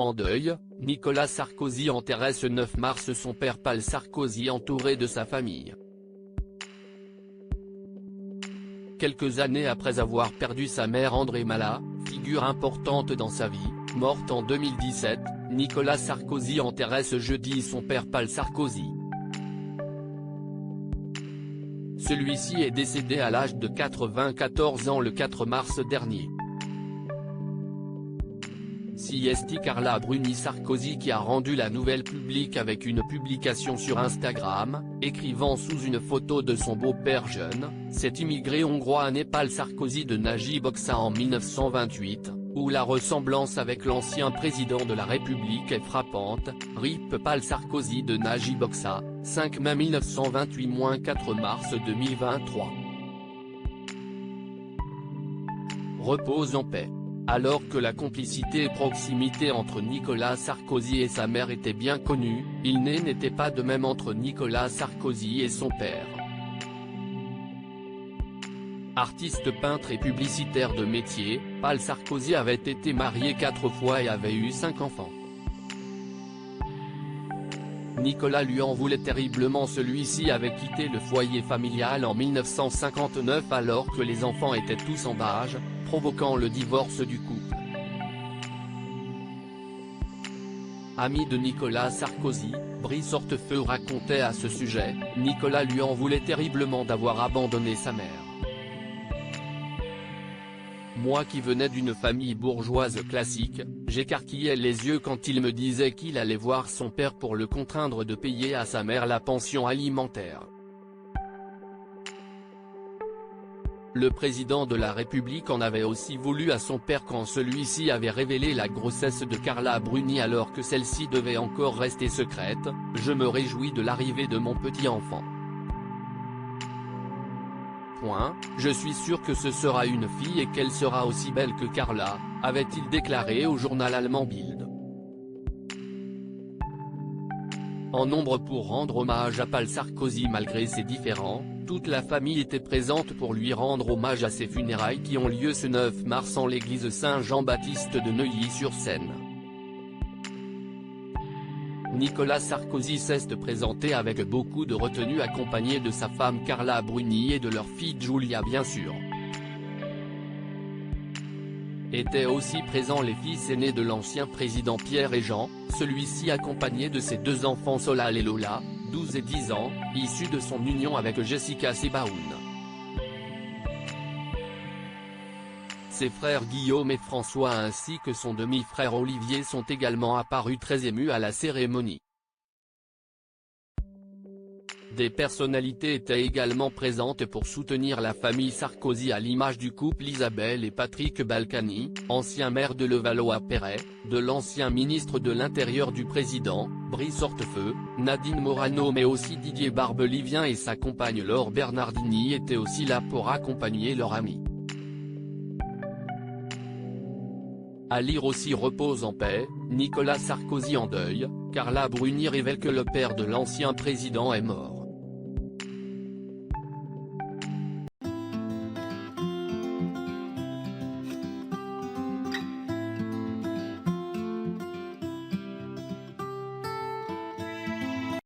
En deuil, Nicolas Sarkozy enterrait ce 9 mars son père Paul Sarkozy entouré de sa famille. Quelques années après avoir perdu sa mère André Mallat, figure importante dans sa vie, morte en 2017, Nicolas Sarkozy enterrait ce jeudi son père Paul Sarkozy. Celui-ci est décédé à l'âge de 94 ans le 4 mars dernier. C'est Carla Bruni Sarkozy qui a rendu la nouvelle publique avec une publication sur Instagram, écrivant sous une photo de son beau-père jeune, cet immigré hongrois né Paul Sarkozy de Nagy Boxa en 1928, où la ressemblance avec l'ancien président de la République est frappante, RIP Paul Sarkozy de Nagy Boxa, 5 mai 1928-4 mars 2023. Repose en paix. Alors que la complicité et proximité entre Nicolas Sarkozy et sa mère étaient bien connues, il n'était pas de même entre Nicolas Sarkozy et son père. Artiste peintre et publicitaire de métier, Paul Sarkozy avait été marié 4 fois et avait eu 5 enfants. Nicolas lui en voulait terriblement. Celui-ci avait quitté le foyer familial en 1959 alors que les enfants étaient tous en bas âge, provoquant le divorce du couple. Ami de Nicolas Sarkozy, Brice Hortefeux racontait à ce sujet, Nicolas lui en voulait terriblement d'avoir abandonné sa mère. Moi qui venais d'une famille bourgeoise classique, j'écarquillais les yeux quand il me disait qu'il allait voir son père pour le contraindre de payer à sa mère la pension alimentaire. Le président de la République en avait aussi voulu à son père quand celui-ci avait révélé la grossesse de Carla Bruni alors que celle-ci devait encore rester secrète. Je me réjouis de l'arrivée de mon petit enfant. Je suis sûr que ce sera une fille et qu'elle sera aussi belle que Carla, avait-il déclaré au journal allemand Bild. En nombre pour rendre hommage à Paul Sarkozy malgré ses différends, toute la famille était présente pour lui rendre hommage à ses funérailles qui ont lieu ce 9 mars en l'église Saint-Jean-Baptiste de Neuilly-sur-Seine. Nicolas Sarkozy s'est présenté avec beaucoup de retenue accompagné de sa femme Carla Bruni et de leur fille Giulia bien sûr. Étaient aussi présents les fils aînés de l'ancien président Pierre et Jean, celui-ci accompagné de ses 2 enfants Solal et Lola, 12 et 10 ans, issus de son union avec Jessica Sebaoun. Ses frères Guillaume et François ainsi que son demi-frère Olivier sont également apparus très émus à la cérémonie. Des personnalités étaient également présentes pour soutenir la famille Sarkozy à l'image du couple Isabelle et Patrick Balkany, ancien maire de Levallois-Perret, de l'ancien ministre de l'Intérieur du président, Brice Hortefeux, Nadine Morano mais aussi Didier Barbelivien et sa compagne Laure Bernardini étaient aussi là pour accompagner leur ami. À lire aussi repose en paix, Nicolas Sarkozy en deuil, Carla Bruni révèle que le père de l'ancien président est mort.